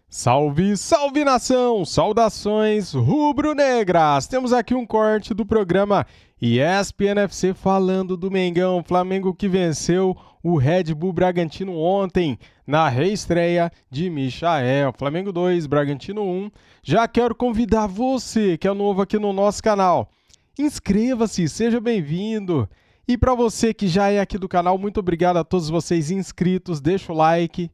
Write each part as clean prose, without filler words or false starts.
Salve, salve nação! Saudações rubro-negras! Temos aqui um corte do programa ESPN FC falando do Mengão, Flamengo que venceu o Red Bull Bragantino ontem na reestreia de Michael. Flamengo 2, Bragantino 1. Já quero convidar você que é novo aqui no nosso canal. Inscreva-se, seja bem-vindo. E para você que já é aqui do canal, muito obrigado a todos vocês inscritos. Deixa o like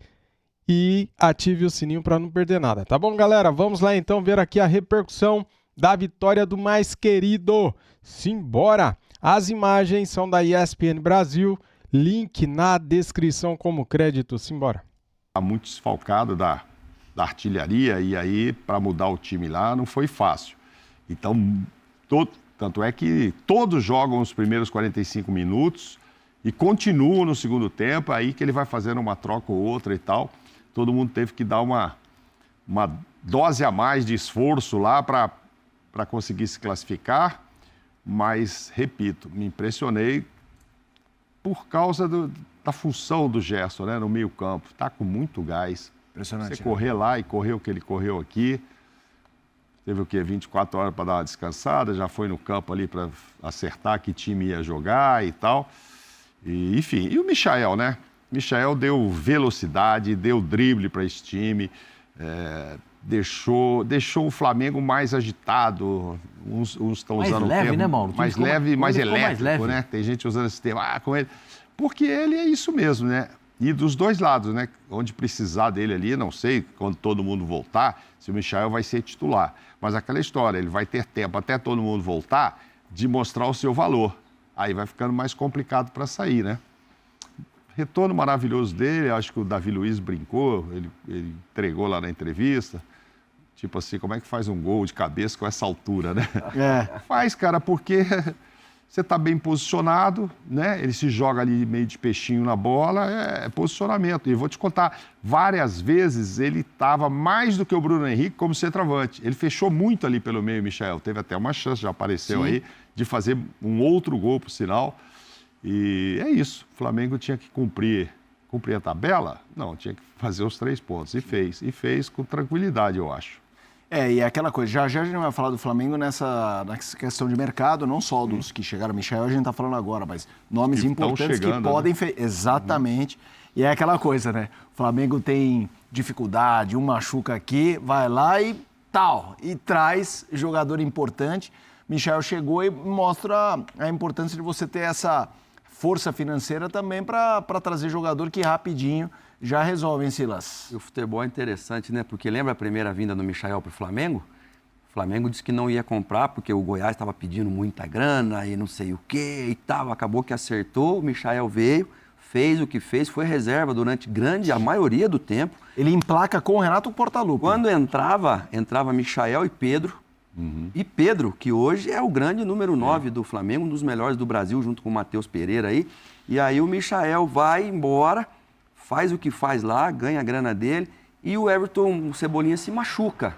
e ative o sininho para não perder nada, tá bom, galera? Vamos lá então ver aqui a repercussão da vitória do mais querido. Simbora! As imagens são da ESPN Brasil, link na descrição como crédito. Simbora! Está muito desfalcado da artilharia e aí para mudar o time lá não foi fácil. Então, tanto é que todos jogam os primeiros 45 minutos e continuam no segundo tempo, aí que ele vai fazendo uma troca ou outra e tal. Todo mundo teve que dar uma dose a mais de esforço lá para conseguir se classificar. Mas, repito, me impressionei por causa da função do Gerson, né, no meio-campo. Está com muito gás. Impressionante. Você correr lá e correr o que ele correu aqui. Teve o quê? 24 horas para dar uma descansada, já foi no campo ali para acertar que time ia jogar e tal. E, enfim, e o Michael, né? Michael deu velocidade, deu drible para esse time, deixou o Flamengo mais agitado. Uns estão usando mais leve, o termo, né, Mauro? mais leve, mais elétrico, né? Tem gente usando esse termo, com ele. Porque ele é isso mesmo, né? E dos dois lados, né? Onde precisar dele ali, não sei, quando todo mundo voltar, se o Michael vai ser titular. Mas aquela história, ele vai ter tempo até todo mundo voltar de mostrar o seu valor. Aí vai ficando mais complicado para sair, né? Retorno maravilhoso dele, acho que o Davi Luiz brincou, ele entregou lá na entrevista, tipo assim, como é que faz um gol de cabeça com essa altura, né? Faz, cara, porque você está bem posicionado, né? Ele se joga ali meio de peixinho na bola, é posicionamento. E vou te contar, várias vezes ele estava mais do que o Bruno Henrique como centroavante. Ele fechou muito ali pelo meio, Michael. Teve até uma chance, já apareceu aí, de fazer um outro gol, por sinal. E é isso, o Flamengo tinha que cumprir a tabela? Não, tinha que fazer os 3 pontos, e fez com tranquilidade, eu acho. E é aquela coisa, já a gente vai falar do Flamengo nessa questão de mercado, não só dos que chegaram, Michael, a gente está falando agora, mas nomes importantes chegando, que podem... Né? Exatamente, e é aquela coisa, né? O Flamengo tem dificuldade, um machuca aqui, vai lá e tal, e traz jogador importante. Michael chegou e mostra a importância de você ter essa força financeira também para trazer jogador que rapidinho já resolve, hein, Silas? E o futebol é interessante, né? Porque lembra a primeira vinda do Michael para o Flamengo? O Flamengo disse que não ia comprar porque o Goiás estava pedindo muita grana e não sei o quê e tal. Acabou que acertou, o Michael veio, fez o que fez, foi reserva durante a maioria do tempo. Ele emplaca com o Renato Portaluppi. Quando entrava Michael e Pedro. E Pedro, que hoje é o grande número 9 do Flamengo, um dos melhores do Brasil, junto com o Matheus Pereira aí. E aí o Michael vai embora, faz o que faz lá, ganha a grana dele, e o Everton, o Cebolinha, se machuca.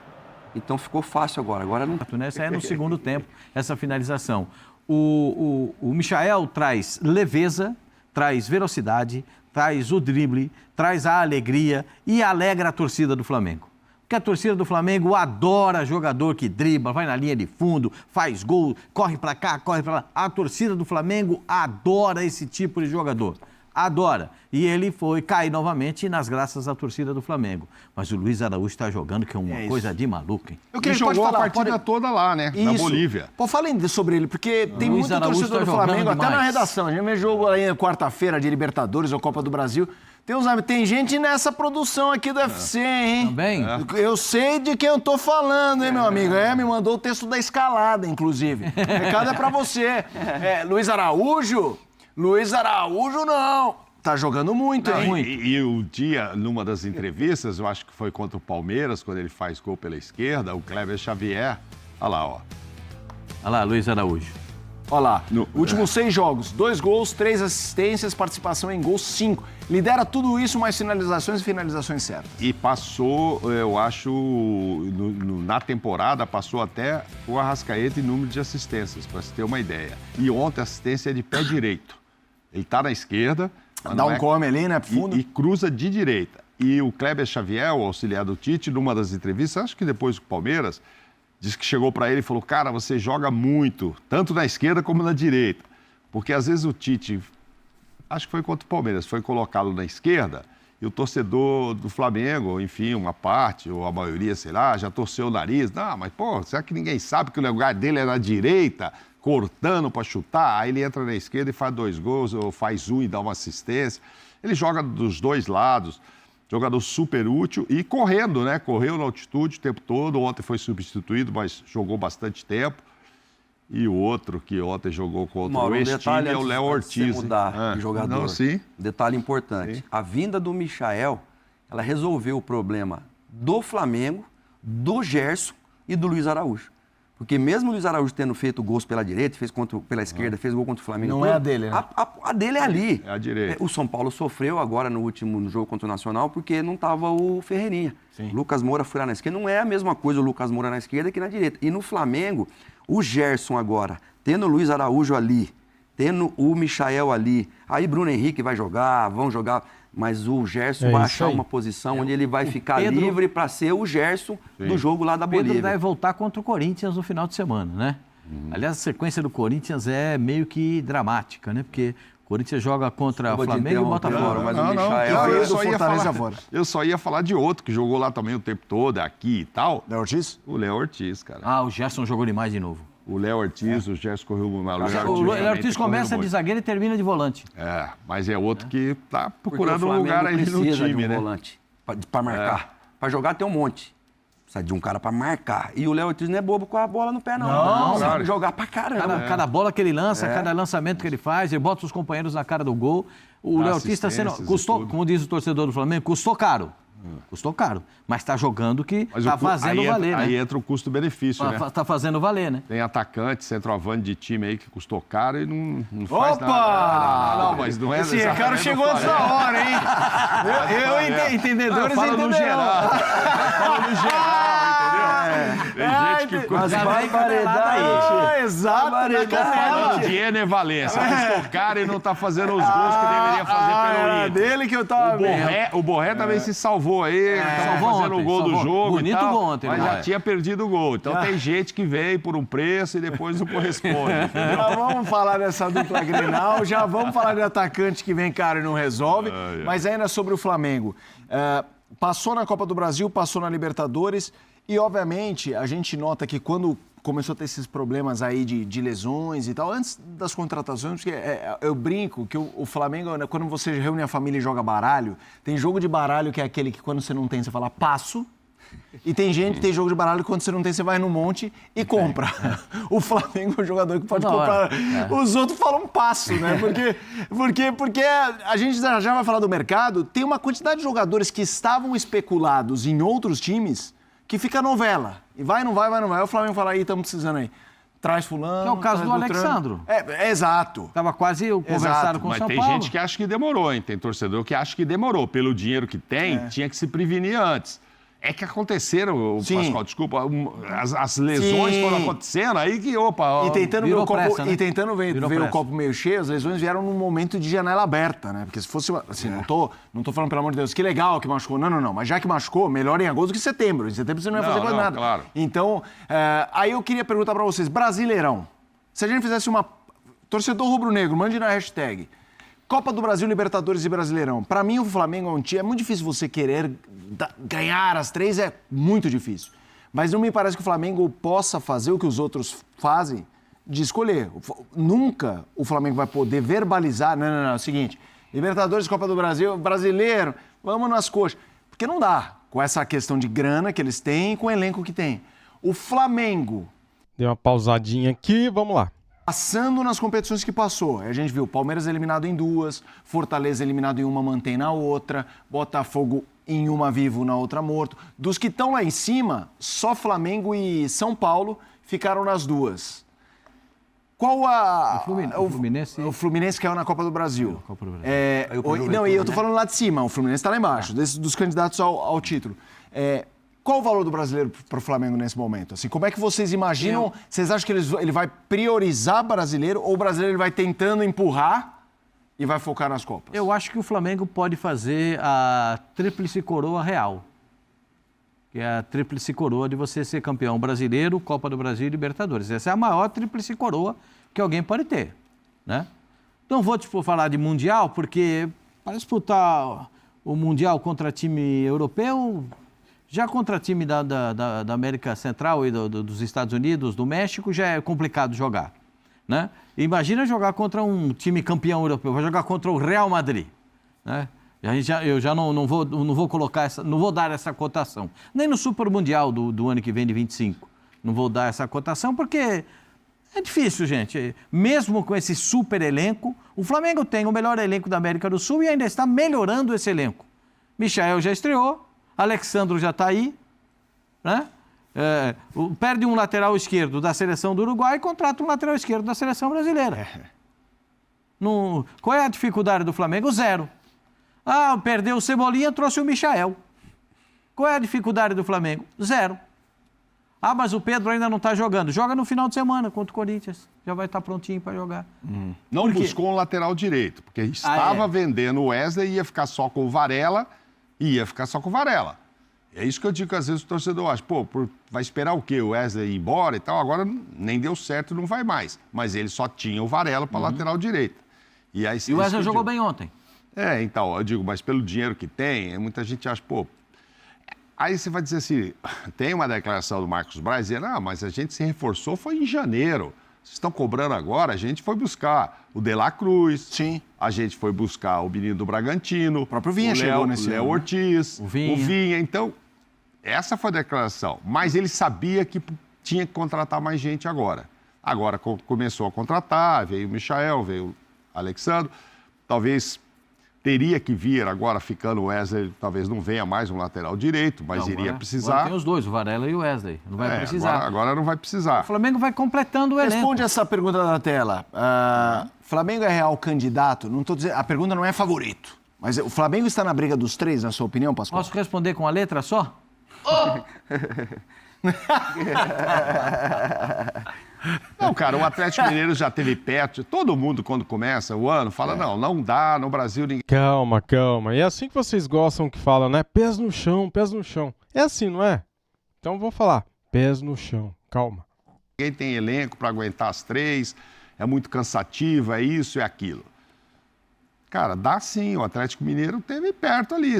Então ficou fácil agora. Agora não... Essa é no segundo tempo, essa finalização. O Michael traz leveza, traz velocidade, traz o drible, traz a alegria e alegra a torcida do Flamengo. Porque a torcida do Flamengo adora jogador que dribla, vai na linha de fundo, faz gol, corre pra cá, corre pra lá. A torcida do Flamengo adora esse tipo de jogador. Adora. E ele cai novamente nas graças da torcida do Flamengo. Mas o Luiz Araújo está jogando, que é uma coisa de maluco, hein? Ele jogou a partida toda lá, né? Na Bolívia. Pô, falem sobre ele, porque tem muito torcedor do Flamengo, até na redação. A gente vê jogo aí quarta-feira de Libertadores ou Copa do Brasil. Tem gente nessa produção aqui do UFC, hein? Também? Eu sei de quem eu tô falando, hein, meu amigo? Me mandou o texto da escalada, inclusive. O recado é pra você. Luiz Araújo? Luiz Araújo não. Tá jogando muito, hein? E o dia, numa das entrevistas, eu acho que foi contra o Palmeiras, quando ele faz gol pela esquerda, o Kleber Xavier. Olha lá, ó. Olha lá, Luiz Araújo. Olha lá, últimos 6 jogos, 2 gols, 3 assistências, participação em gols, 5. Lidera tudo isso, mais finalizações e finalizações certas. E passou, eu acho, na temporada, passou até o Arrascaeta em número de assistências, para você ter uma ideia. E ontem a assistência é de pé direito. Ele está na esquerda. Dá um come ali, né? Fundo. E cruza de direita. E o Kleber Xavier, o auxiliar do Tite, numa das entrevistas, acho que depois do Palmeiras, disse que chegou para ele e falou, cara, você joga muito, tanto na esquerda como na direita. Porque às vezes o Tite, acho que foi contra o Palmeiras, foi colocado na esquerda e o torcedor do Flamengo, enfim, uma parte, ou a maioria, sei lá, já torceu o nariz. Não, mas, pô, será que ninguém sabe que o lugar dele é na direita, cortando para chutar? Aí ele entra na esquerda e faz 2 gols, ou faz 1 e dá uma assistência. Ele joga dos 2 lados, jogador super útil e correndo, né? Correu na altitude o tempo todo. Ontem foi substituído, mas jogou bastante tempo. E o outro que ontem jogou contra o ex-time é o Léo Ortiz. Mudar de jogador. Não, sim. Detalhe importante. Sim. A vinda do Michael, ela resolveu o problema do Flamengo, do Gerson e do Luiz Araújo. Porque mesmo o Luiz Araújo tendo feito gols pela direita, fez pela esquerda, fez gol contra o Flamengo. Não é a dele, né? A dele é ali. É a direita. O São Paulo sofreu agora no último jogo contra o Nacional porque não estava o Ferreirinha. Sim. Lucas Moura foi lá na esquerda. Não é a mesma coisa o Lucas Moura na esquerda que na direita. E no Flamengo, o Gerson agora, tendo o Luiz Araújo ali, tendo o Michael ali, aí Bruno Henrique vai jogar, vão jogar, mas o Gerson vai achar uma posição onde ele vai ficar livre para ser o Gerson do jogo lá da Bolívia. Pedro vai voltar contra o Corinthians no final de semana, né? Aliás, a sequência do Corinthians é meio que dramática, né? Porque o Corinthians joga contra o Flamengo e o Botafogo. Mas o Michael... Eu só ia falar de outro que jogou lá também o tempo todo, aqui e tal. Léo Ortiz? O Léo Ortiz, cara. Ah, o Gerson jogou demais de novo. O Léo Ortiz, o Gerson correu mal. O Léo Ortiz começa de zagueiro e termina de volante. É, mas é outro que tá procurando um lugar aí no time, né? Volante para marcar. Para jogar tem um monte. Precisa de um cara para marcar. E o Léo Ortiz não é bobo com a bola no pé, não. Não, sabe jogar pra caramba. Cada bola que ele lança, cada lançamento que ele faz, ele bota os companheiros na cara do gol. O Léo Ortiz está sendo... Custou, como diz o torcedor do Flamengo, custou caro. Custou caro, mas está jogando que está fazendo valer, né? Aí entra o custo-benefício, né? Está fazendo valer, né? Tem atacante, centroavante de time aí que custou caro e não faz nada. Não, mas não é... Esse recado chegou antes da hora, hein? Entendedores entenderam. No geral. Fala no geral, entendeu? Tem gente que... Mas barbaridade. Exato. Falando de Ener Valencia. Custou caro e não está fazendo os gols que deveria fazer pelo Inter. Dele que eu tava o Borré também se salvou aí, estava fazendo o gol do jogo. Bonito tal, gol ontem, mas já tinha perdido o gol. Então tem gente que vem por um preço e depois não corresponde. Já vamos falar dessa dupla Grenal, já vamos falar de atacante que vem caro e não resolve. Mas ainda sobre o Flamengo. Passou na Copa do Brasil, passou na Libertadores e, obviamente, a gente nota que quando começou a ter esses problemas aí de lesões e tal, antes das contratações, porque eu brinco que o Flamengo, quando você reúne a família e joga baralho, tem jogo de baralho que é aquele que quando você não tem, você fala passo, e tem gente que tem jogo de baralho que quando você não tem, você vai no monte e compra. O Flamengo é um jogador que pode comprar. Os outros falam passo, né? Porque a gente já vai falar do mercado, tem uma quantidade de jogadores que estavam especulados em outros times que fica novela. E vai, não vai, vai, não vai. Aí o Flamengo fala, aí, estamos precisando aí. Traz fulano. É o caso do Alexandro. Exato. Estava quase conversado com o São Paulo. Mas tem gente que acha que demorou, hein? Tem torcedor que acha que demorou. Pelo dinheiro que tem, tinha que se prevenir antes. É que aconteceram, Pascoal, desculpa, as lesões foram acontecendo, aí que, opa... E tentando ver o copo, pressa, né? E tentando ver o copo meio cheio, as lesões vieram num momento de janela aberta, né? Porque se fosse, assim, não tô falando, pelo amor de Deus, que legal que machucou. Não. Mas já que machucou, melhor em agosto do que em setembro. Em setembro você não ia fazer quase nada. Claro. Então, aí eu queria perguntar pra vocês, Brasileirão, se a gente fizesse uma... Torcedor rubro-negro, mande na hashtag... Copa do Brasil, Libertadores e Brasileirão. Para mim, o Flamengo é um time... É muito difícil você querer ganhar as 3, é muito difícil. Mas não me parece que o Flamengo possa fazer o que os outros fazem, de escolher. Nunca o Flamengo vai poder verbalizar... Não, é o seguinte, Libertadores, Copa do Brasil, Brasileiro, vamos nas coxas. Porque não dá, com essa questão de grana que eles têm e com o elenco que tem. O Flamengo... Deu uma pausadinha aqui, vamos lá. Passando nas competições que passou, a gente viu Palmeiras eliminado em 2, Fortaleza eliminado em uma, mantém na outra, Botafogo em uma vivo, na outra morto. Dos que estão lá em cima, só Flamengo e São Paulo ficaram nas 2. Qual a... O Fluminense caiu na Copa do Brasil. E eu tô falando lá de cima, o Fluminense está lá embaixo, dos candidatos ao título. Qual o valor do brasileiro para o Flamengo nesse momento? Assim, como é que vocês imaginam? Vocês acham que ele vai priorizar brasileiro ou o brasileiro ele vai tentando empurrar e vai focar nas Copas? Eu acho que o Flamengo pode fazer a tríplice coroa real. Que é a tríplice coroa de você ser campeão brasileiro, Copa do Brasil e Libertadores. Essa é a maior tríplice coroa que alguém pode ter, né? Não vou falar de Mundial, porque para disputar o Mundial contra time europeu, já contra time da América Central e dos Estados Unidos, do México, já é complicado jogar, né? Imagina jogar contra um time campeão europeu, vai jogar contra o Real Madrid, né? Eu já não vou colocar não vou dar essa cotação. Nem no Super Mundial do ano que vem, de 25. Não vou dar essa cotação, porque é difícil, gente. Mesmo com esse super elenco, o Flamengo tem o melhor elenco da América do Sul e ainda está melhorando esse elenco. Michael já estreou, Alexandro já está aí, né? Perde um lateral esquerdo da seleção do Uruguai e contrata um lateral esquerdo da seleção brasileira. Qual é a dificuldade do Flamengo? Zero. Perdeu o Cebolinha, trouxe o Michael. Qual é a dificuldade do Flamengo? Zero. Mas o Pedro ainda não está jogando. Joga no final de semana contra o Corinthians. Já vai estar prontinho para jogar. Não buscou um lateral direito, porque estava vendendo o Wesley e ia ficar só com o Varela. É isso que eu digo que às vezes o torcedor acha. Vai esperar o quê? O Wesley ir embora e tal? Agora nem deu certo, não vai mais. Mas ele só tinha o Varela para lateral direito. E o Wesley jogou bem ontem. Então, eu digo, mas pelo dinheiro que tem, muita gente acha, Aí você vai dizer assim, tem uma declaração do Marcos Braz dizendo, mas a gente se reforçou, foi em janeiro. Vocês estão cobrando agora, a gente foi buscar o De La Cruz. Sim. A gente foi buscar o menino do Bragantino. O próprio Vinha chegou nesse Léo Ortiz. O Vinha. Então, essa foi a declaração. Mas ele sabia que tinha que contratar mais gente agora. Agora começou a contratar, veio o Michael, veio o Alexandre. Talvez teria que vir agora, ficando o Wesley, talvez não venha mais um lateral direito, mas iria precisar. Agora tem os dois, o Varela e o Wesley. Não vai precisar. Agora não vai precisar. O Flamengo vai completando o elenco. Responde essa pergunta na tela. Flamengo é real candidato? Não tô dizendo, a pergunta não é favorito. Mas o Flamengo está na briga dos três, na sua opinião, Pascoal? Posso responder com a letra só? Não, cara, o Atlético Mineiro já esteve perto. Todo mundo, quando começa o ano, fala, não dá, no Brasil ninguém... Calma. E é assim que vocês gostam que falam, né? Pés no chão. É assim, não é? Então vou falar, pés no chão, calma. Ninguém tem elenco para aguentar as três, é muito cansativo, é isso, é aquilo. Cara, dá sim, o Atlético Mineiro teve perto ali.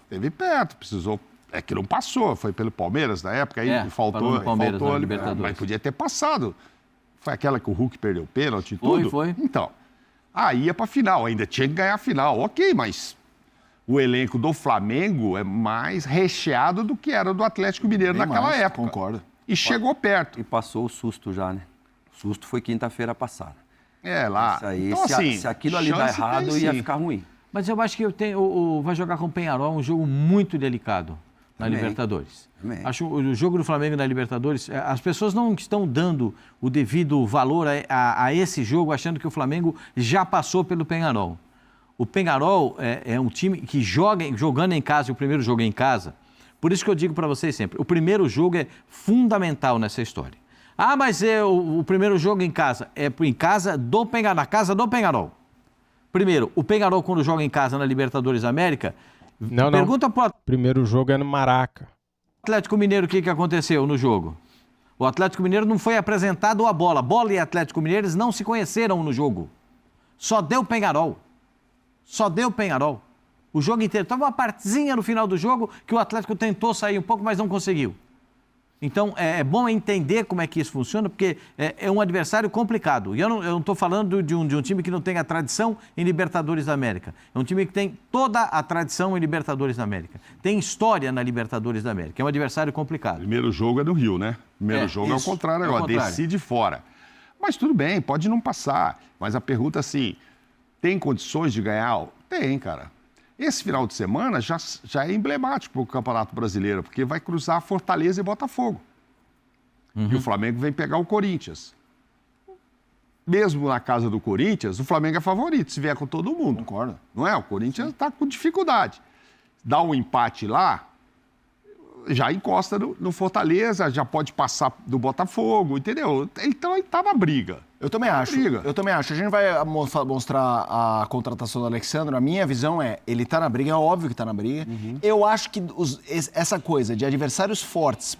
Teve perto, precisou... É que não passou, foi pelo Palmeiras na época, aí faltou na Libertadores. Mas podia ter passado. Foi aquela que o Hulk perdeu o pênalti e tudo? Foi. Então, aí ia pra final, ainda tinha que ganhar a final. Ok, mas o elenco do Flamengo é mais recheado do que era do Atlético Mineiro naquela época. Concordo. E chegou perto. E passou o susto já, né? O susto foi quinta-feira passada. Lá. Isso aí, então, assim, se aquilo ali dá errado, ia ficar ruim. Mas eu acho que vai jogar com o Peñarol um jogo muito delicado na Libertadores. Acho o jogo do Flamengo na Libertadores, as pessoas não estão dando o devido valor a esse jogo, achando que o Flamengo já passou pelo Peñarol. O Peñarol é um time que jogando em casa, e o primeiro jogo é em casa. Por isso que eu digo para vocês sempre, o primeiro jogo é fundamental nessa história. Mas o primeiro jogo em casa é em casa na casa do Peñarol. Primeiro, o Peñarol quando joga em casa na Libertadores da América, pergunta pro primeiro jogo é no Maraca. Atlético Mineiro, o que aconteceu no jogo? O Atlético Mineiro não foi apresentado a bola. Bola e Atlético Mineiro, eles não se conheceram no jogo. Só deu Peñarol. O jogo inteiro. Tava uma partezinha no final do jogo que o Atlético tentou sair um pouco, mas não conseguiu. Então, é bom entender como é que isso funciona, porque é um adversário complicado. E eu não estou falando de um time que não tem a tradição em Libertadores da América. É um time que tem toda a tradição em Libertadores da América. Tem história na Libertadores da América. É um adversário complicado. Primeiro jogo é no Rio, né? Primeiro jogo é o contrário agora, decide fora. Mas tudo bem, pode não passar. Mas a pergunta assim, tem condições de ganhar? Tem, cara. Esse final de semana já é emblemático para o Campeonato Brasileiro, porque vai cruzar Fortaleza e Botafogo. E o Flamengo vem pegar o Corinthians. Mesmo na casa do Corinthians, o Flamengo é favorito, se vier com todo mundo. Concordo. Não é? O Corinthians está com dificuldade. Dá um empate lá, já encosta no Fortaleza, já pode passar do Botafogo, entendeu? Então ele tá na briga. Eu também acho. A gente vai mostrar a contratação do Alexandre. A minha visão é, ele tá na briga, é óbvio que tá na briga. Eu acho que essa coisa de adversários fortes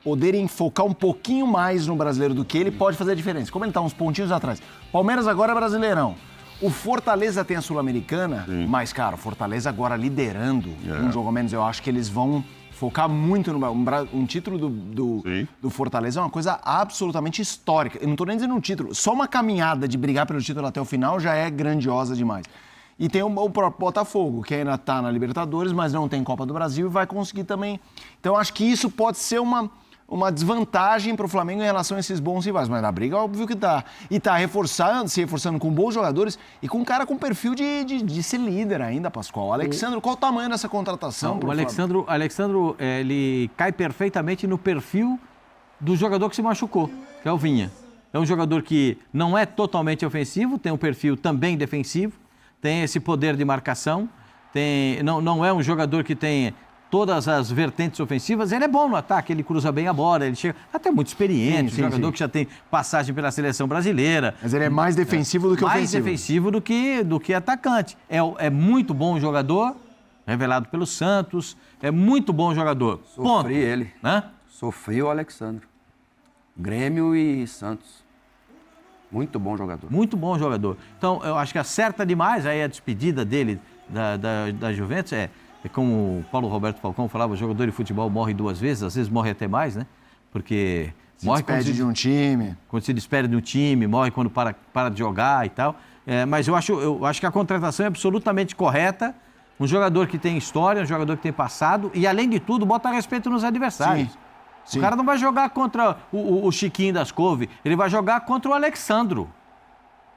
poderem focar um pouquinho mais no brasileiro do que ele pode fazer a diferença. Como ele tá uns pontinhos atrás. Palmeiras agora é Brasileirão. O Fortaleza tem a Sul-Americana, mas, cara, o Fortaleza agora liderando um jogo a menos, eu acho que eles vão focar muito no... Um título do Fortaleza é uma coisa absolutamente histórica. Eu não tô nem dizendo um título, só uma caminhada de brigar pelo título até o final já é grandiosa demais. E tem o próprio Botafogo, que ainda tá na Libertadores, mas não tem Copa do Brasil e vai conseguir também. Então, acho que isso pode ser uma desvantagem para o Flamengo em relação a esses bons rivais. Mas na briga, óbvio que tá. E tá se reforçando com bons jogadores e com um cara com perfil de ser líder ainda, Pascoal. O Alexandre, qual o tamanho dessa contratação? O Alexandre, ele cai perfeitamente no perfil do jogador que se machucou, que é o Vinha. É um jogador que não é totalmente ofensivo, tem um perfil também defensivo, tem esse poder de marcação, não é um jogador que tem todas as vertentes ofensivas, ele é bom no ataque, ele cruza bem a bola, ele chega até muito experiente, um jogador que já tem passagem pela seleção brasileira. Mas ele é mais defensivo do que ofensivo. Mais defensivo do que atacante. É muito bom jogador, revelado pelo Santos, é muito bom jogador. Sofri ele. Sofri o Alexandre. Grêmio e Santos. Muito bom jogador. Muito bom jogador. Então, eu acho que acerta demais aí a despedida dele da Juventus, é como o Paulo Roberto Falcão falava, o jogador de futebol morre 2 vezes, às vezes morre até mais, né? Porque morre quando se despede de um time. Quando se despede de um time, morre quando para de jogar e tal. Mas eu acho que a contratação é absolutamente correta. Um jogador que tem história, um jogador que tem passado e, além de tudo, bota respeito nos adversários. Sim. O cara não vai jogar contra o Chiquinho das Couve, ele vai jogar contra o Alexandro.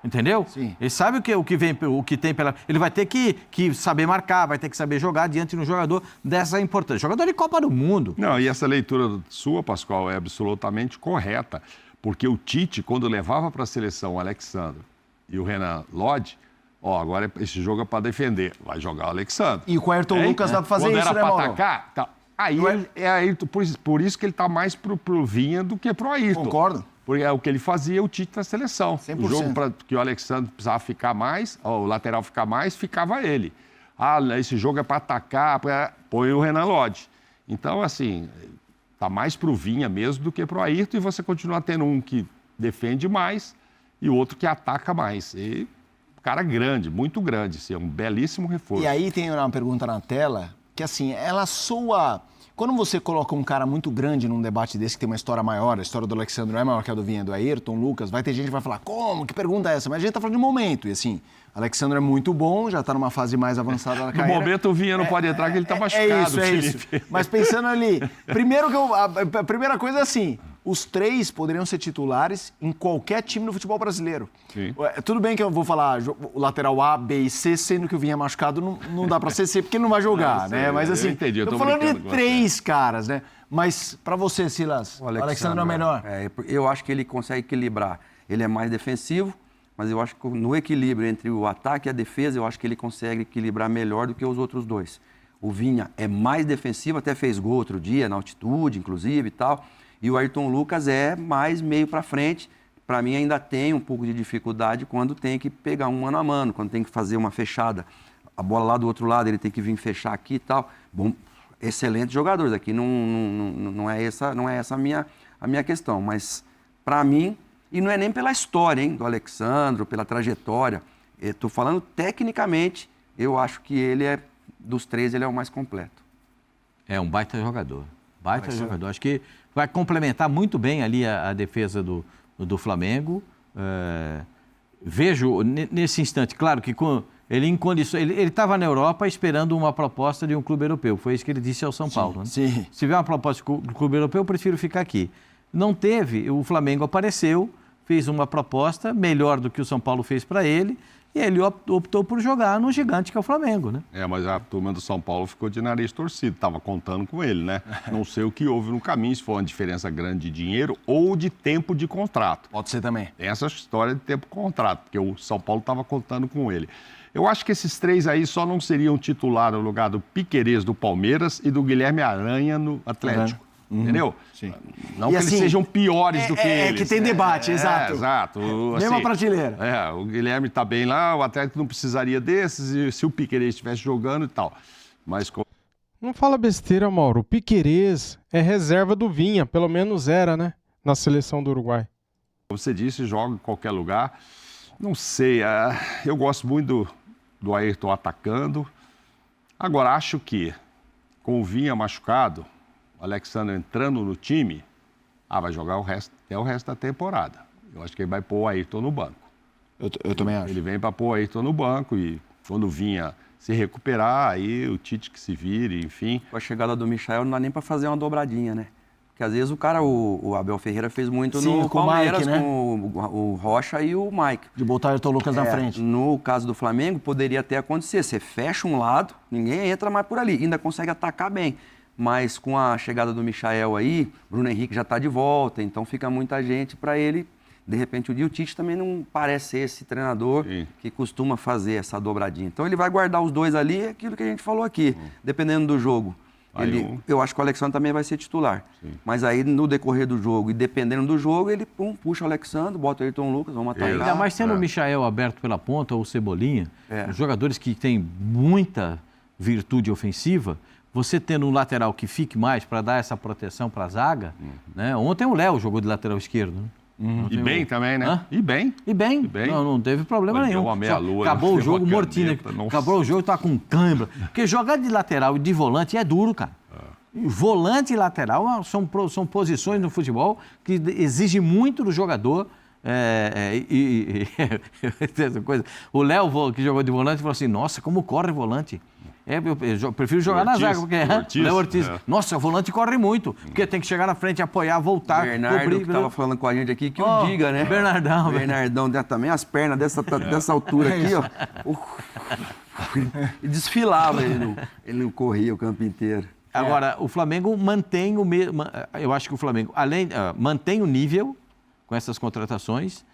Entendeu? Sim. Ele sabe o que tem pela... Ele vai ter que saber marcar, vai ter que saber jogar diante de um jogador dessa importância. Jogador de Copa do Mundo. Não, e essa leitura sua, Pascoal, é absolutamente correta. Porque o Tite, quando levava para a seleção o Alexandre e o Renan Lodge, agora esse jogo é para defender. Vai jogar o Alexandre. E com o Ayrton Lucas dá para fazer quando isso, era né, para atacar, tá. Aí por isso que ele está mais pro Vinha do que pro Ayrton. Concordo. Porque é o que ele fazia, o Tite na seleção. 100%. O jogo que o Alexandre precisava ficar mais, o lateral ficar mais, ficava ele. Esse jogo é para atacar, põe o Renan Lodge. Então, assim, tá mais pro Vinha mesmo do que pro Ayrton, e você continua tendo um que defende mais e outro que ataca mais. E cara grande, muito grande, assim, é um belíssimo reforço. E aí tem uma pergunta na tela, que assim, ela soa... Quando você coloca um cara muito grande num debate desse, que tem uma história maior, a história do Alexandre não é maior que a do Vinha, do Ayrton Lucas, vai ter gente que vai falar, como? Que pergunta é essa? Mas a gente tá falando de momento, e assim, Alexandre é muito bom, já tá numa fase mais avançada da carreira. No momento o Vinha não pode entrar, que ele tá machucado. É isso. Mas pensando ali, primeiro a primeira coisa é assim, os 3 poderiam ser titulares em qualquer time no futebol brasileiro. Sim. Tudo bem que eu vou falar o lateral A, B e C, sendo que o Vinha machucado não dá para ser C, porque ele não vai jogar, né? Mas assim, eu tô falando de 3 caras, né? Mas para você, Silas, o Alexandre é o melhor. Eu acho que ele consegue equilibrar. Ele é mais defensivo, mas eu acho que no equilíbrio entre o ataque e a defesa, eu acho que ele consegue equilibrar melhor do que os outros 2. O Vinha é mais defensivo, até fez gol outro dia, na altitude, inclusive, e tal. E o Ayrton Lucas é mais meio para frente. Para mim ainda tem um pouco de dificuldade quando tem que pegar um mano a mano, quando tem que fazer uma fechada. A bola lá do outro lado, ele tem que vir fechar aqui e tal. Bom, excelentes jogadores. Aqui não é essa a minha questão. Mas para mim, e não é nem pela história, hein, do Alexandre, pela trajetória. Estou falando tecnicamente, eu acho que dos 3, ele é o mais completo. É um baita jogador. Jogador. Acho que vai complementar muito bem ali a defesa do Flamengo. Vejo nesse instante, claro que ele em condições. Ele estava na Europa esperando uma proposta de um clube europeu. Foi isso que ele disse ao São Paulo. Né? Sim. Se tiver uma proposta do clube europeu, eu prefiro ficar aqui. Não teve, o Flamengo apareceu, fez uma proposta melhor do que o São Paulo fez para ele, e ele optou por jogar no gigante que é o Flamengo, né? Mas a turma do São Paulo ficou de nariz torcido, estava contando com ele, né? Não sei o que houve no caminho, se foi uma diferença grande de dinheiro ou de tempo de contrato. Pode ser também. Tem essa história de tempo de contrato, porque o São Paulo estava contando com ele. Eu acho que esses 3 aí só não seriam titular no lugar do Piquerez do Palmeiras e do Guilherme Aranha no Atlético. Entendeu? Sim. Não que eles sejam piores do que eles. É que tem debate, exato. Exato. Mesma prateleira. O Guilherme está bem lá, o Atlético não precisaria desses, e se o Piquerez estivesse jogando e tal. Mas... Não fala besteira, Mauro. O Piquerez é reserva do Vinha, pelo menos era, né? Na seleção do Uruguai. Como você disse, joga em qualquer lugar. Não sei, eu gosto muito do Ayrton atacando. Agora, acho que com o Vinha machucado, o Alexandre entrando no time, vai jogar até o resto da temporada. Eu acho que ele vai pôr o Ayrton no banco. Eu também acho. Ele vem para pôr o Ayrton no banco e quando Vinha se recuperar, aí o Tite que se vire, enfim. Com a chegada do Michael não dá nem para fazer uma dobradinha, né? Porque às vezes o Abel Ferreira fez muito no com Palmeiras, o Mike, né? com o Rocha e o Mike. De botar o Ayrton Lucas na frente. No caso do Flamengo, poderia até acontecer. Você fecha um lado, ninguém entra mais por ali. Ainda consegue atacar bem. Mas com a chegada do Michael aí, Bruno Henrique já está de volta, então fica muita gente para ele. De repente, o Tite também não parece ser esse treinador que costuma fazer essa dobradinha. Então, ele vai guardar os dois ali, é aquilo que a gente falou aqui, dependendo do jogo. Eu acho que o Alexandre também vai ser titular. Sim. Mas aí, no decorrer do jogo e dependendo do jogo, ele puxa o Alexandre, bota o Ayrton Lucas, vamos atacar. Ainda mais sendo o Michael aberto pela ponta ou o Cebolinha, os jogadores que têm muita virtude ofensiva, você tendo um lateral que fique mais para dar essa proteção para a zaga, né? Ontem o Léo jogou de lateral esquerdo, né? E bem também, né? Hã? E bem. Não teve problema nenhum. Acabou o jogo mortinho. Acabou o jogo e tá com cãibra. Porque jogar de lateral e de volante é duro, cara. Volante e lateral são posições no futebol que exigem muito do jogador. Essa coisa. O Léo, que jogou de volante, falou assim, nossa, como corre volante. Eu prefiro jogar na zaga, porque Léo Ortiz. Nossa, o volante corre muito, porque tem que chegar na frente, apoiar, voltar. Bernardo, que estava falando com a gente aqui, que o diga, né? Bernardão, também as pernas dessa altura aqui, ó. E desfilava, ele não corria o campo inteiro. Agora, o Flamengo mantém o mesmo. Eu acho que o Flamengo, mantém o nível com essas contratações.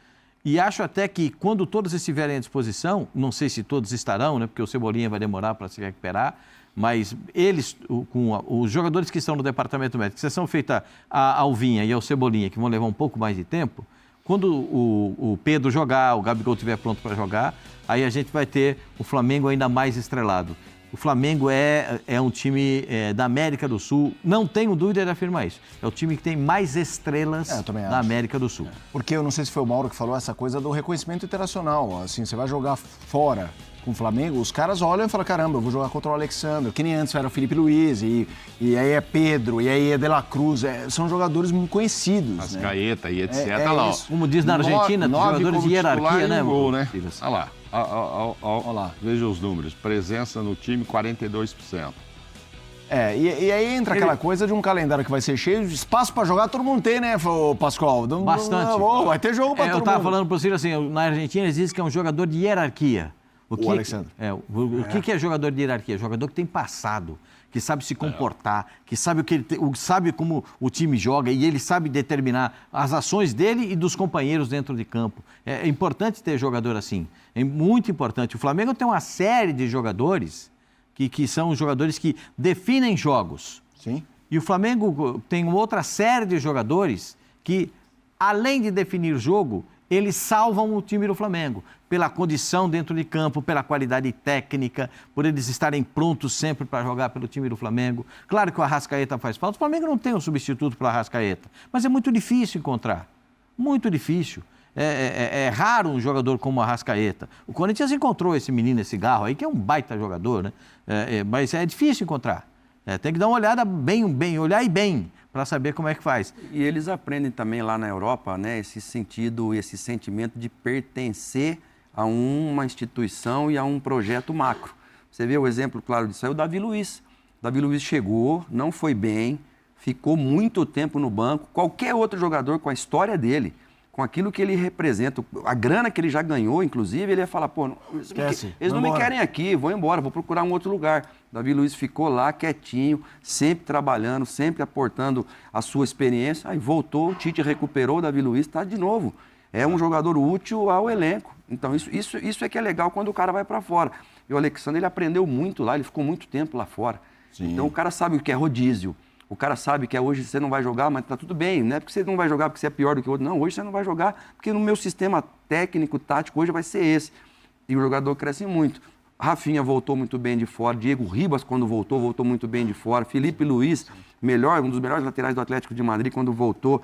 E acho até que quando todos estiverem à disposição, não sei se todos estarão, né, porque o Cebolinha vai demorar para se recuperar, mas eles, com os jogadores que estão no departamento médico, exceção feita ao Vinha e ao Cebolinha, que vão levar um pouco mais de tempo, quando o Pedro jogar, o Gabigol estiver pronto para jogar, aí a gente vai ter o Flamengo ainda mais estrelado. O Flamengo é um time da América do Sul, não tenho dúvida de afirmar isso. É o time que tem mais estrelas da América do Sul. Porque eu não sei se foi o Mauro que falou essa coisa do reconhecimento internacional. Assim, você vai jogar fora com o Flamengo, os caras olham e falam, caramba, eu vou jogar contra o Alexandre, que nem antes era o Felipe Luiz, e aí é Pedro, e aí é De La Cruz, são jogadores muito conhecidos. Ascaeta e etc. lá, como diz na Argentina, jogadores de hierarquia, né? Gol, né? Olha lá. Olha lá, veja os números. Presença no time, 42%. E aí entra aquela coisa de um calendário que vai ser cheio, de espaço pra jogar todo mundo tem, né, Pascoal? Bastante. Vai ter jogo pra todo mundo. Eu tava falando pro Ciro assim, na Argentina eles dizem que é um jogador de hierarquia. O Alexandre. O que é jogador de hierarquia? Jogador que tem passado, que sabe se comportar, que sabe sabe como o time joga e ele sabe determinar as ações dele e dos companheiros dentro de campo. É importante ter jogador assim, é muito importante. O Flamengo tem uma série de jogadores que são jogadores que definem jogos. Sim. E o Flamengo tem outra série de jogadores que, além de definir jogo, eles salvam o time do Flamengo pela condição dentro de campo, pela qualidade técnica, por eles estarem prontos sempre para jogar pelo time do Flamengo. Claro que o Arrascaeta faz falta. O Flamengo não tem um substituto para o Arrascaeta, mas é muito difícil encontrar. Muito difícil. É raro um jogador como o Arrascaeta. O Corinthians encontrou esse menino, esse Garro aí, que é um baita jogador, né? Mas é difícil encontrar. Tem que dar uma olhada olhar bem, para saber como é que faz. E eles aprendem também lá na Europa, né, esse sentido, esse sentimento de pertencer a uma instituição e a um projeto macro. Você vê o exemplo claro disso aí, o Davi Luiz. O Davi Luiz chegou, não foi bem, ficou muito tempo no banco. Qualquer outro jogador com a história dele, com aquilo que ele representa, a grana que ele já ganhou, inclusive, ele ia falar, pô, eles não me querem aqui, vou embora, vou procurar um outro lugar. Davi Luiz ficou lá quietinho, sempre trabalhando, sempre aportando a sua experiência. Aí voltou, o Tite recuperou o Davi Luiz, está de novo. É um jogador útil ao elenco. Então, isso é que é legal quando o cara vai para fora. E o Alexandre, ele aprendeu muito lá, ele ficou muito tempo lá fora. Sim. Então, o cara sabe o que é rodízio. O cara sabe que hoje você não vai jogar, mas tá tudo bem. Não é porque você não vai jogar porque você é pior do que o outro. Não, hoje você não vai jogar porque no meu sistema técnico, tático, hoje vai ser esse. E o jogador cresce muito. Rafinha voltou muito bem de fora. Diego Ribas, quando voltou muito bem de fora. Felipe Luiz, um dos melhores laterais do Atlético de Madrid, quando voltou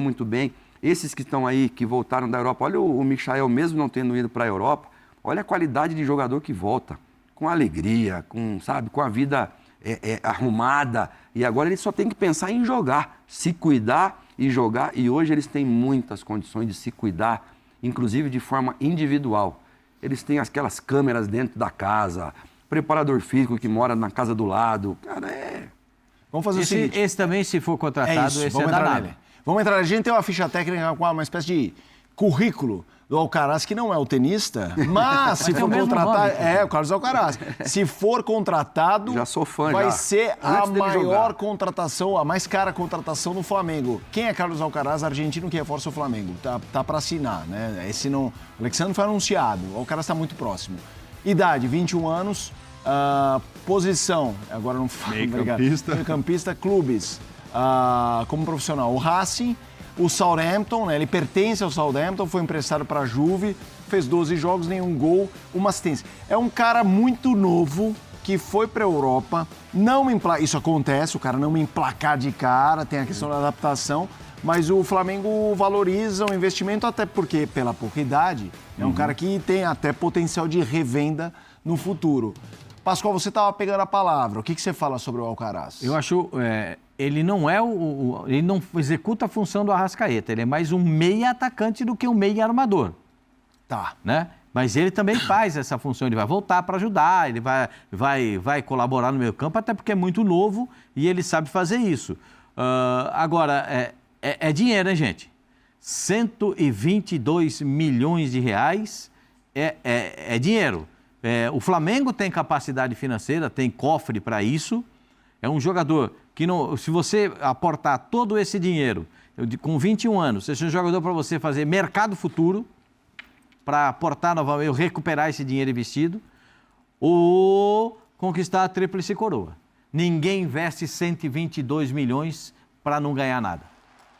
muito bem. Esses que estão aí, que voltaram da Europa, olha o Michael, mesmo não tendo ido para a Europa, olha a qualidade de jogador que volta. Com alegria, com a vida arrumada. E agora ele só tem que pensar em jogar, se cuidar e jogar. E hoje eles têm muitas condições de se cuidar, inclusive de forma individual. Eles têm aquelas câmeras dentro da casa, preparador físico que mora na casa do lado. Cara, Vamos fazer o seguinte. Esse também, se for contratado, esse é danado. Vamos entrar. A gente tem uma ficha técnica com uma espécie de currículo do Alcaraz, que não é o tenista, mas se for contratado... o Carlos Alcaraz. Se for contratado, já sou fã, vai ser a maior contratação, a mais cara contratação no Flamengo. Quem é Carlos Alcaraz? Argentino que reforça o Flamengo. Tá para assinar, né? Esse não... O Alexandre foi anunciado, o Alcaraz está muito próximo. Idade, 21 anos. Posição, agora não falo. Meio-campista, clubes. Como profissional, o Racing. O Southampton, né? Ele pertence ao Southampton, foi emprestado para a Juve, fez 12 jogos, nenhum gol, uma assistência. É um cara muito novo que foi para a Europa, isso acontece, o cara não me emplacar de cara, tem a questão da adaptação, mas o Flamengo valoriza o investimento até porque, pela pouca idade, é um cara que tem até potencial de revenda no futuro. Pascoal, você estava pegando a palavra, o que você fala sobre o Alcaraz? Eu acho... Ele não ele não executa a função do Arrascaeta, ele é mais um meia atacante do que um meia armador. Tá. Né? Mas ele também faz essa função, ele vai voltar para ajudar, ele vai colaborar no meio campo, até porque é muito novo e ele sabe fazer isso. Agora, é dinheiro, hein, gente? 122 milhões de reais é dinheiro. O Flamengo tem capacidade financeira, tem cofre para isso, é um jogador... que não, se você aportar todo esse dinheiro, com 21 anos, seja um jogador para você fazer mercado futuro, para aportar novamente, recuperar esse dinheiro investido, ou conquistar a tríplice coroa. Ninguém investe 122 milhões para não ganhar nada.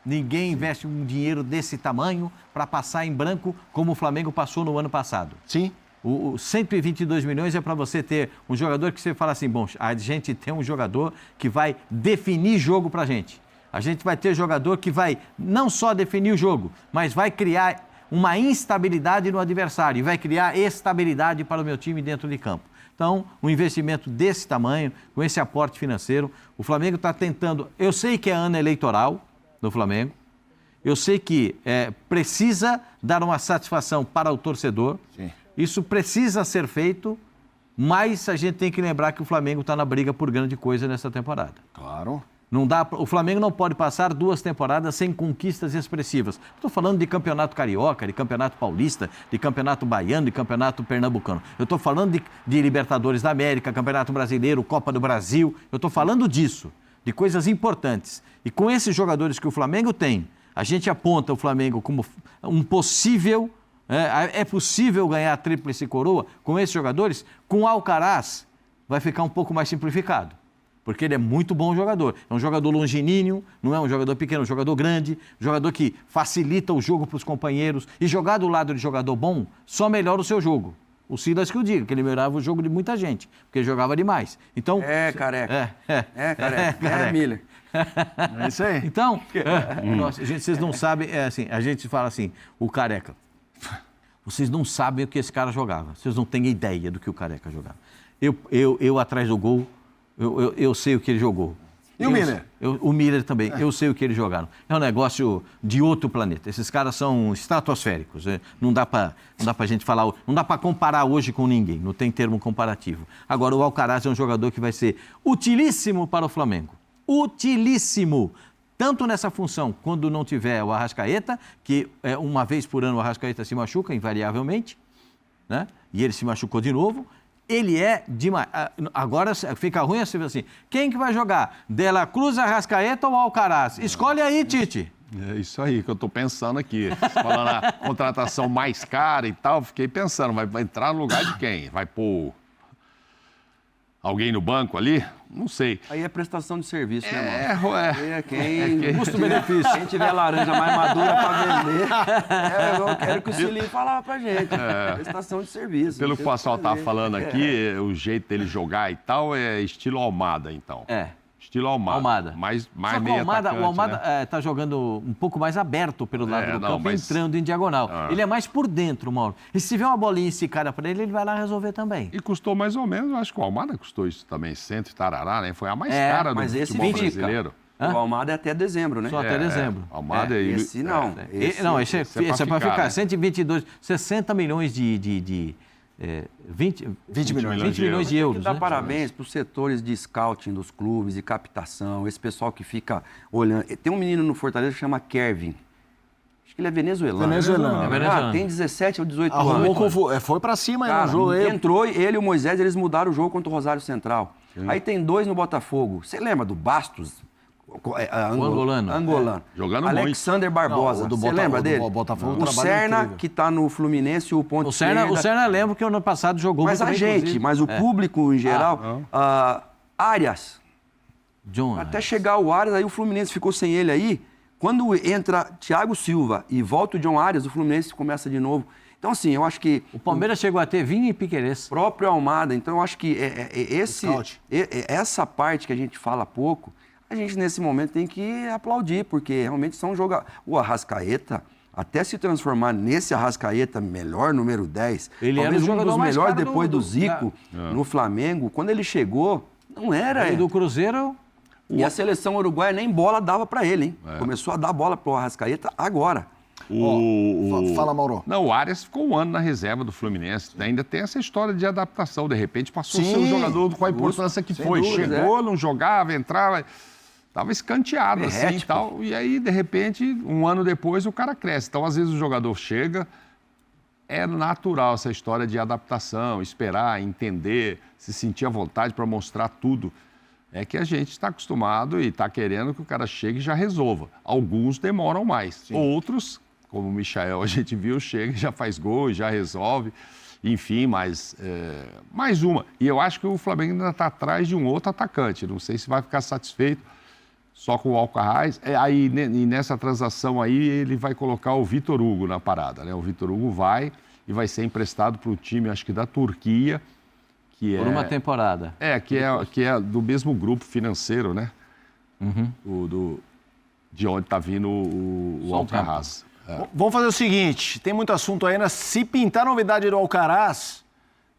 Ninguém investe um dinheiro desse tamanho para passar em branco, como o Flamengo passou no ano passado. Sim. O 122 milhões é para você ter um jogador que você fala assim, bom, a gente tem um jogador que vai definir jogo para a gente. A gente vai ter jogador que vai não só definir o jogo, mas vai criar uma instabilidade no adversário e vai criar estabilidade para o meu time dentro de campo. Então, um investimento desse tamanho, com esse aporte financeiro, o Flamengo está tentando... Eu sei que é ano eleitoral do Flamengo, eu sei que precisa dar uma satisfação para o torcedor. Sim. Isso precisa ser feito, mas a gente tem que lembrar que o Flamengo está na briga por grande coisa nessa temporada. Claro. O Flamengo não pode passar 2 temporadas sem conquistas expressivas. Estou falando de campeonato carioca, de campeonato paulista, de campeonato baiano, de campeonato pernambucano. Eu estou falando de Libertadores da América, Campeonato Brasileiro, Copa do Brasil. Eu estou falando disso, de coisas importantes. E com esses jogadores que o Flamengo tem, a gente aponta o Flamengo como um possível... É possível ganhar a tríplice coroa com esses jogadores? Com o Alcaraz vai ficar um pouco mais simplificado, porque ele é muito bom jogador. É um jogador longilíneo, não é um jogador pequeno, é um jogador grande, jogador que facilita o jogo para os companheiros. E jogar do lado de jogador bom só melhora o seu jogo. O Silas que eu digo, que ele melhorava o jogo de muita gente, porque ele jogava demais. Então, careca. Careca. Miller. É isso aí. Então, vocês não sabem, a gente fala assim, o Careca. Vocês não sabem o que esse cara jogava. Vocês não têm ideia do que o Careca jogava. Eu atrás do gol, eu sei o que ele jogou. E o Miller? O Miller também. Eu sei o que eles jogaram. É um negócio de outro planeta. Esses caras são estratosféricos. Não dá pra gente falar... Não dá para comparar hoje com ninguém. Não tem termo comparativo. Agora, o Alcaraz é um jogador que vai ser utilíssimo para o Flamengo. Utilíssimo. tanto nessa função, quando não tiver o Arrascaeta, que uma vez por ano o Arrascaeta se machuca, invariavelmente, né? E ele se machucou de novo. Ele é demais. Agora fica ruim assim. Quem que vai jogar? De La Cruz, Arrascaeta ou Alcaraz? Escolhe aí, Tite. É isso aí que eu estou pensando aqui. Falando a contratação mais cara e tal, fiquei pensando, vai entrar no lugar de quem? Vai pôr alguém no banco ali? Não sei. Aí é prestação de serviço, né, mano? Custo-benefício. Quem tiver laranja mais madura para vender, eu quero que o Cilinho falava pra gente. Prestação de serviço. Pelo que o pessoal tá falando aqui, o jeito dele jogar e tal é estilo Almada, então. Estilo Almada. Mais meio atacante, o Almada né? Tá jogando um pouco mais aberto pelo lado do campo, entrando em diagonal. Ele é mais por dentro, Mauro. E se tiver uma bolinha esticada para ele, ele vai lá resolver também. E custou mais ou menos, eu acho que o Almada custou isso também, 100 e tarará, né? Foi a mais cara do futebol brasileiro. O Almada é até dezembro, né? Só até dezembro. Almada esse não. Esse é para ficar, né? 122, 60 milhões de 20 milhões de euros. Dá parabéns para os setores de scouting dos clubes e captação, esse pessoal que fica olhando. Tem um menino no Fortaleza que chama Kevin. Acho que ele é venezuelano. Tem 17 ou 18 anos. Foi para cima aí no jogo. Entrou, ele e o Moisés, eles mudaram o jogo contra o Rosário Central. Aí tem 2 no Botafogo. Você lembra do Bastos? Angolano. Jogando Alexander Barbosa. Você lembra dele? O Serna, que está no Fluminense, o ponto esquerda. O Serna lembra que o ano passado jogou muito bem. Mas a gente, mas o público em geral, Arias. Até chegar o Arias, aí o Fluminense ficou sem ele aí. Quando entra Thiago Silva e volta o John Arias, o Fluminense começa de novo. Então, assim, eu acho que... O Palmeiras chegou a ter Vinha e Piquerez. Próprio Almada. Então, eu acho que essa parte que a gente fala pouco, a gente, nesse momento, tem que aplaudir, porque realmente são jogadores... O Arrascaeta, até se transformar nesse Arrascaeta melhor, número 10, ele talvez era um dos melhores depois do Zico, no Flamengo, quando ele chegou, não era... Ele do Cruzeiro... E a seleção uruguaia nem bola dava para ele, hein? Começou a dar bola pro Arrascaeta agora. Fala, Mauro. Não, o Arias ficou um ano na reserva do Fluminense. Ainda tem essa história de adaptação. De repente passou a ser um jogador com a importância que foi. Dúvida, chegou, não jogava, entrava... Estava escanteado assim e tal. E aí, de repente, um ano depois, o cara cresce. Então, às vezes, o jogador chega... É natural essa história de adaptação, esperar, entender, se sentir à vontade para mostrar tudo. É que a gente está acostumado e está querendo que o cara chegue e já resolva. Alguns demoram mais. Sim. Outros, como o Michael, a gente viu, chega e já faz gol, já resolve. Enfim, mais uma. E eu acho que o Flamengo ainda está atrás de um outro atacante. Não sei se vai ficar satisfeito só com o Alcaraz. E nessa transação aí, ele vai colocar o Vitor Hugo na parada, né? O Vitor Hugo vai e vai ser emprestado para o time, acho que da Turquia. Por uma temporada. Que é do mesmo grupo financeiro, né? De onde está vindo o Alcaraz. Vamos fazer o seguinte, tem muito assunto ainda. Se pintar novidade do Alcaraz,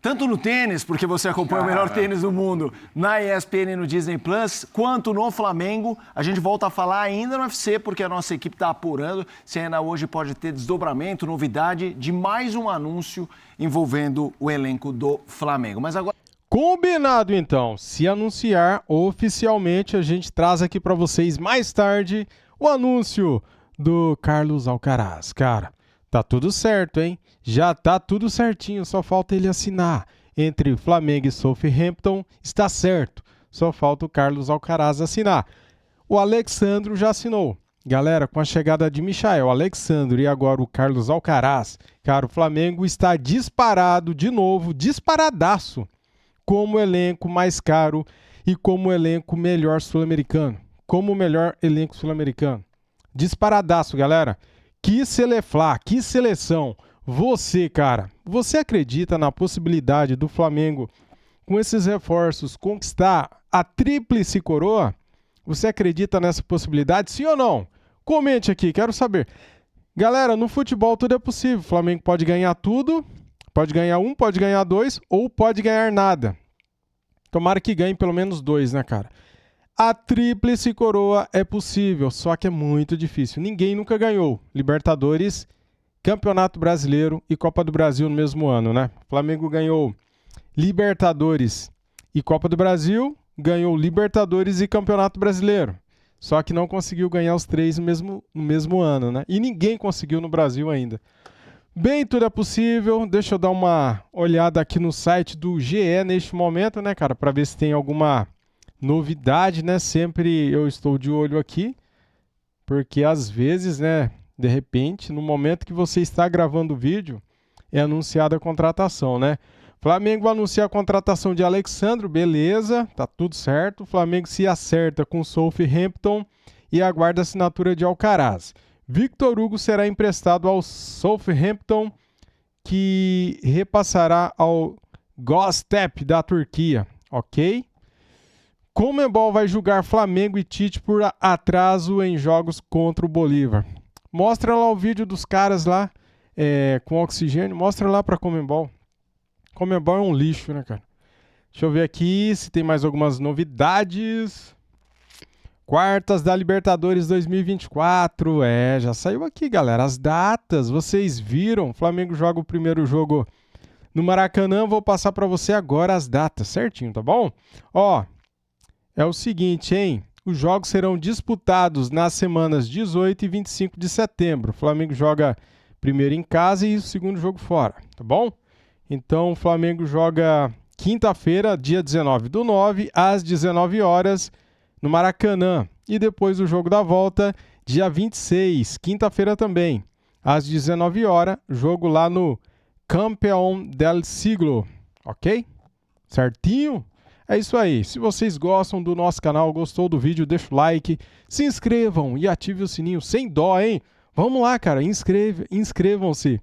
tanto no tênis, porque você acompanha o melhor tênis do mundo, na ESPN e no Disney Plus, quanto no Flamengo, a gente volta a falar ainda no UFC, porque a nossa equipe está apurando se ainda hoje pode ter desdobramento, novidade de mais um anúncio envolvendo o elenco do Flamengo. Mas agora... Combinado, então. Se anunciar oficialmente, a gente traz aqui para vocês mais tarde o anúncio do Carlos Alcaraz. Cara, tá tudo certo, hein? Já tá tudo certinho, só falta ele assinar. Entre Flamengo e Southampton, está certo. Só falta o Carlos Alcaraz assinar. O Alexandro já assinou. Galera, com a chegada de Michael, Alexandro e agora o Carlos Alcaraz, cara, o Flamengo está disparado de novo, disparadaço, como o elenco mais caro e como o elenco melhor sul-americano. Como o melhor elenco sul-americano. Disparadaço, galera. Que Seleflá, que seleção. Você, cara, você acredita na possibilidade do Flamengo, com esses reforços, conquistar a tríplice coroa? Você acredita nessa possibilidade, sim ou não? Comente aqui, quero saber. Galera, no futebol tudo é possível. O Flamengo pode ganhar tudo, pode ganhar um, pode ganhar dois, ou pode ganhar nada. Tomara que ganhe pelo menos 2, né, cara? A tríplice coroa é possível, só que é muito difícil. Ninguém nunca ganhou Libertadores, Campeonato Brasileiro e Copa do Brasil no mesmo ano, né? O Flamengo ganhou Libertadores e Copa do Brasil, ganhou Libertadores e Campeonato Brasileiro. só que não conseguiu ganhar os 3 no mesmo ano, né? E ninguém conseguiu no Brasil ainda. Bem, tudo é possível. Deixa eu dar uma olhada aqui no site do GE neste momento, né, cara, para ver se tem alguma novidade, né? Sempre eu estou de olho aqui, porque às vezes, né, de repente, no momento que você está gravando o vídeo, é anunciada a contratação, né? Flamengo anuncia a contratação de Alexandro, beleza, tá tudo certo. O Flamengo se acerta com Southampton e aguarda a assinatura de Alcaraz. Victor Hugo será emprestado ao Southampton, que repassará ao Göztepe da Turquia, ok? Conmebol vai julgar Flamengo e Tite por atraso em jogos contra o Bolívar. Mostra lá o vídeo dos caras lá com oxigênio, mostra lá para Conmebol. Conmebol é um lixo, né, cara? Deixa eu ver aqui se tem mais algumas novidades. Quartas da Libertadores 2024. Já saiu aqui, galera. As datas, vocês viram? O Flamengo joga o primeiro jogo no Maracanã. Vou passar para você agora as datas, certinho, tá bom? Ó, é o seguinte, hein? Os jogos serão disputados nas semanas 18 e 25 de setembro. O Flamengo joga primeiro em casa e o segundo jogo fora, tá bom? Então, o Flamengo joga quinta-feira, dia 19/9, às 19 horas, no Maracanã. E depois o jogo da volta, dia 26, quinta-feira também, às 19 horas, jogo lá no Campeão del Siglo, ok? Certinho? É isso aí. Se vocês gostam do nosso canal, gostou do vídeo, deixa o like, se inscrevam e ative o sininho sem dó, hein? Vamos lá, cara, inscrevam-se.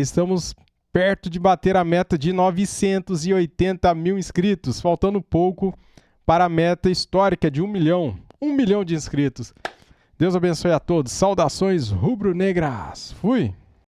Estamos perto de bater a meta de 980 mil inscritos, faltando pouco para a meta histórica de 1 milhão. 1 milhão de inscritos. Deus abençoe a todos. Saudações rubro-negras. Fui!